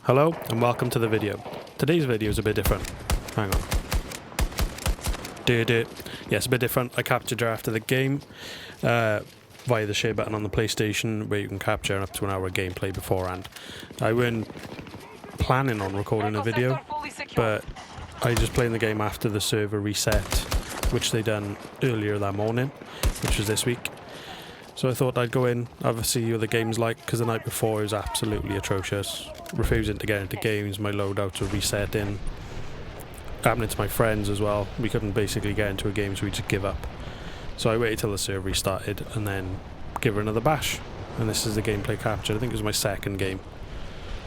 Hello and welcome to the video. Today's video is a bit different. Hang on. Yeah, it's a bit different. I captured her after the game via the share button on the PlayStation, where you can capture up to an hour of gameplay beforehand. I weren't planning on recording a video, but I just played the game after the server reset, which they done earlier that morning, which was this week. So I thought I'd go in, have a see what the game's like, because the night before it was absolutely atrocious. Refusing to get into games, my loadouts were resetting. Happening to my friends as well. We couldn't basically get into a game, so we just give up. So I waited till the server restarted and then give her another bash. And this is the gameplay capture. I think it was my second game.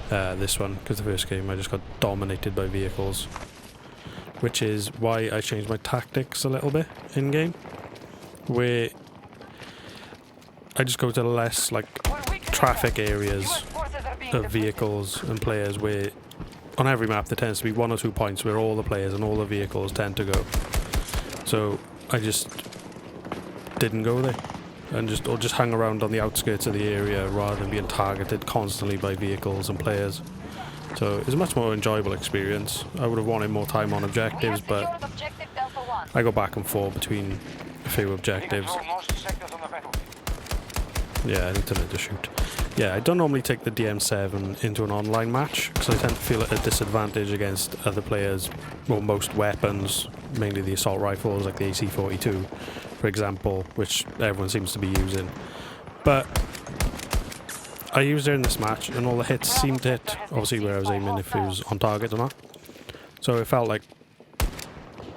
This one, because the first game I just got dominated by vehicles. Which is why I changed my tactics a little bit in game. Where I just go to less like traffic areas of vehicles and players, where on every map there tends to be 1 or 2 points where all the players and all the vehicles tend to go. So I just didn't go there and just hang around on the outskirts of the area rather than being targeted constantly by vehicles and players. So it was a much more enjoyable experience. I would have wanted more time on objectives, but I go back and forth between a few objectives. Yeah, I need to learn to shoot. Yeah, I don't normally take the DM7 into an online match, because I tend to feel at a disadvantage against other players. Well, most weapons, mainly the assault rifles, like the AC-42, for example, which everyone seems to be using. But I used her in this match, and all the hits seemed to hit, obviously where I was aiming, if it was on target or not. So it felt like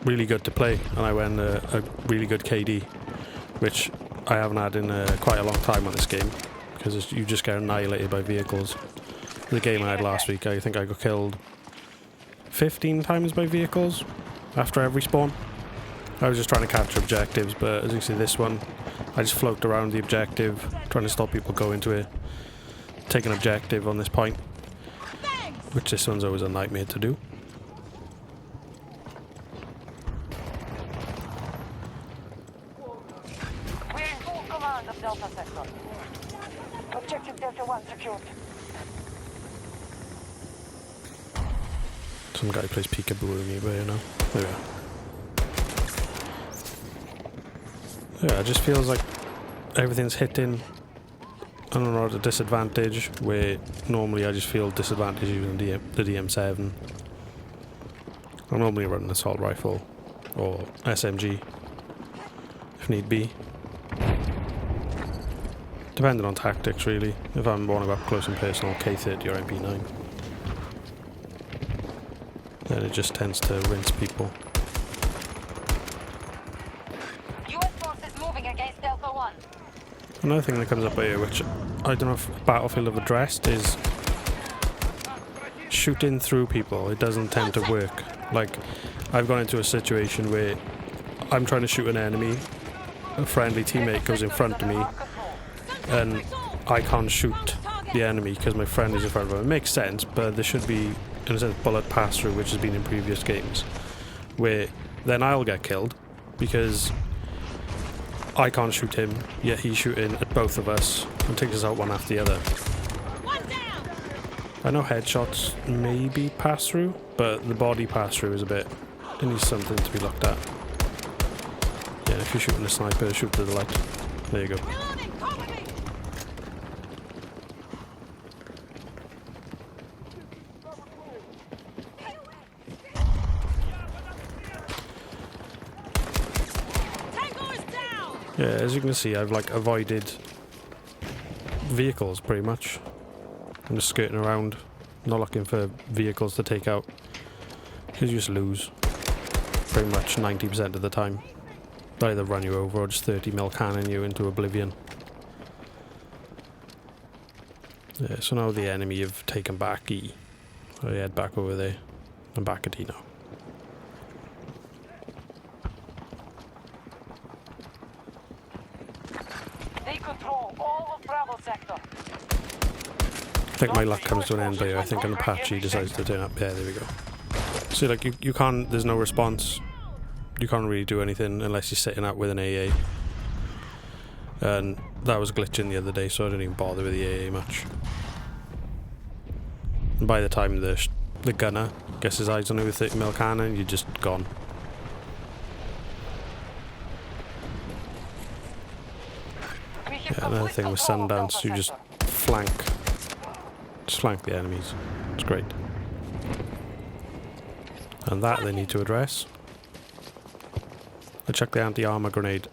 really good to play, and I went a really good KD, which I haven't had in quite a long time on this game, because you just get annihilated by vehicles. The game I had last week, I think I got killed 15 times by vehicles after every spawn. I was just trying to capture objectives, but as you see this one, I just float around the objective, trying to stop people going to it. Take an objective on this point, which this one's always a nightmare to do. Delta sector. Objective Delta 1 secured. Some guy plays peekaboo with me, but you know. There we are. Yeah, it just feels like everything's hitting, I don't know, at a disadvantage, where normally I just feel disadvantaged using the DM7. I'm normally running an assault rifle or SMG if need be. Depending on tactics, really. If I want to go up close and personal, K30 or MP9. Then it just tends to rinse people. US forces moving against Delta 1. Another thing that comes up here, which I don't know if Battlefield have addressed, is shooting through people. It doesn't tend to work. Like, I've gone into a situation where I'm trying to shoot an enemy, a friendly teammate goes in front of me, and I can't shoot the enemy because my friend is in front of him. It makes sense, but there should be, in a sense, bullet pass-through, which has been in previous games, where then I'll get killed because I can't shoot him, yet he's shooting at both of us and takes us out one after the other. I know headshots maybe pass-through, but the body pass-through is a bit, it needs something to be looked at. Yeah, if you're shooting a sniper, shoot to the light. There you go. Yeah, as you can see, I've like avoided vehicles pretty much. I'm just skirting around, not looking for vehicles to take out, because you just lose pretty much 90% of the time. They'll either run you over or just 30mm cannon you into oblivion. Yeah, so now the enemy have taken back E. So I head back over there. I'm back at E now. I think my luck comes to an end here. I think an Apache decides to turn up. Yeah, there we go. See, like, you can't, there's no response. You can't really do anything unless you're sitting out with an AA. And that was glitching the other day, so I didn't even bother with the AA much. And by the time the gunner gets his eyes on you with a 30mm cannon, you're just gone. Yeah, another thing with Sundance, you just flank the enemies. It's great. And that they need to address. I chuck the anti-armor grenade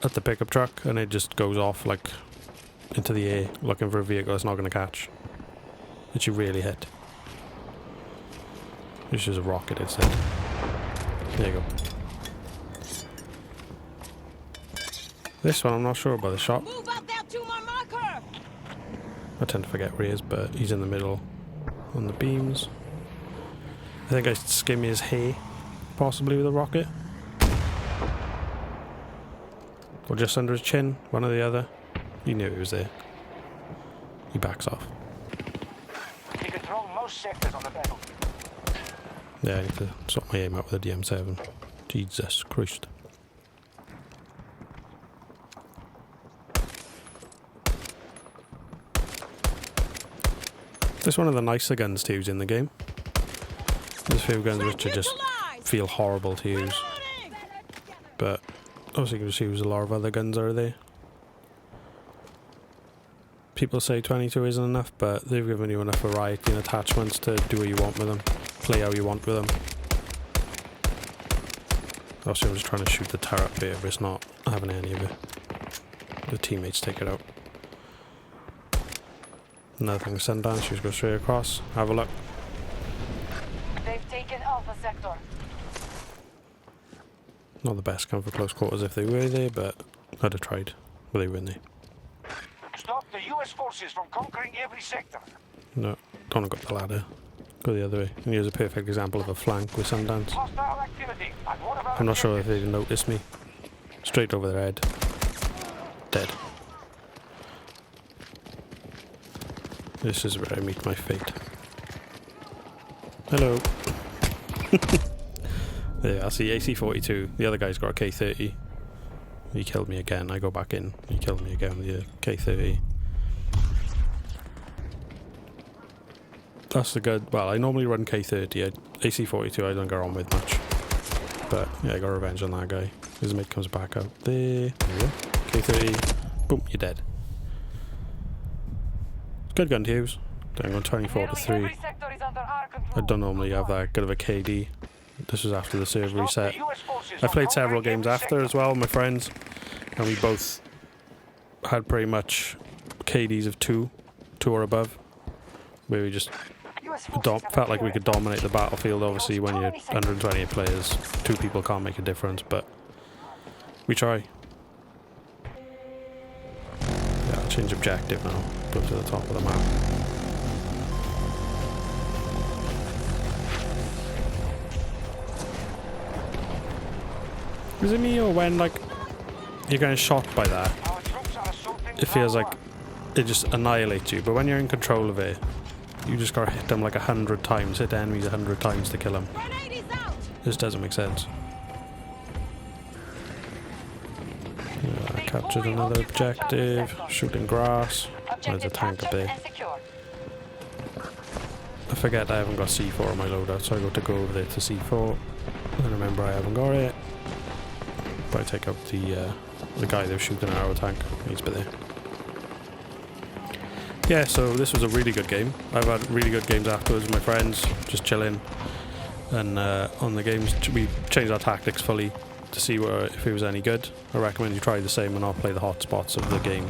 at the pickup truck and it just goes off like into the air looking for a vehicle it's not going to catch. That you really hit. This is a rocket instead. There you go. This one I'm not sure about the shot. I tend to forget where he is, but he's in the middle on the beams. I think I skim his hair, possibly with a rocket. Or just under his chin, one or the other. He knew he was there. He backs off. You control most sectors on the battle. Yeah, I need to sort my aim out with a DM7. Jesus Christ. This is one of the nicer guns to use in the game. There's a few guns which just feel horrible to use. But obviously you can just use a lot of other guns are there. People say 22 isn't enough, but they've given you enough variety and attachments to do what you want with them. Play how you want with them. Also, I'm just trying to shoot the turret here, but it's not having any of it. The teammates take it out. Another thing, Sundance, you just go straight across. Have a look. They've taken Alpha Sector. Not the best come for close quarters if they were there, but I'd have tried. Well, they were in there. Stop the US forces from conquering every sector. No, don't want to go up the ladder. Go the other way. And here's a perfect example of a flank with Sundance. Hostile activity at one of our I'm not sure if objectives. they'd noticed me. Straight over their head. Dead. This is where I meet my fate. Hello. There, that's the AC-42. The other guy's got a K-30. He killed me again. I go back in. He killed me again with the K-30. That's the good. Well, I normally run K-30. AC-42 I don't go on with much. But yeah, I got revenge on that guy. His mate comes back out there. There you go. K-30. Boom, you're dead. Good gun to use. I'm on 24 to 3. I don't normally have that good of a KD. This was after the server reset. I played several games after as well with my friends, and we both had pretty much KDs of 2 or above, where we just felt like we could dominate the battlefield. Obviously, when you're 128 players, 2 people can't make a difference, but we try. Yeah, I'll change objective now. Go to the top of the map. Is it me or when, like, you're getting shot by that, it feels like it just annihilates you, but when you're in control of it, you just gotta hit them like 100 times, hit enemies 100 times to kill them. This doesn't make sense. Yeah, I captured another objective, shooting grass. There's a tank up there. I forget I haven't got C4 on my loadout, so I got to go over there to C4. And remember I haven't got it. But I take out the guy that was shooting an arrow tank. He's been there. Yeah, so this was a really good game. I've had really good games afterwards with my friends, just chilling. And on the games, we changed our tactics fully to see if it was any good. I recommend you try the same and not play the hotspots of the game,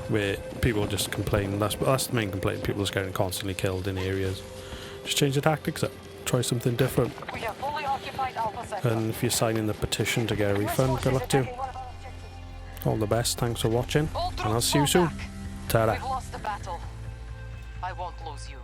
where people just complain. That's the main complaint. People just getting constantly killed in areas. Just change the tactics up. Try something different. We have fully occupied Alpha Sector. And if you're signing the petition to get a refund, good luck to you. All the best. Thanks for watching, and I'll see you soon. Ta-da. We've lost the battle. I won't lose you.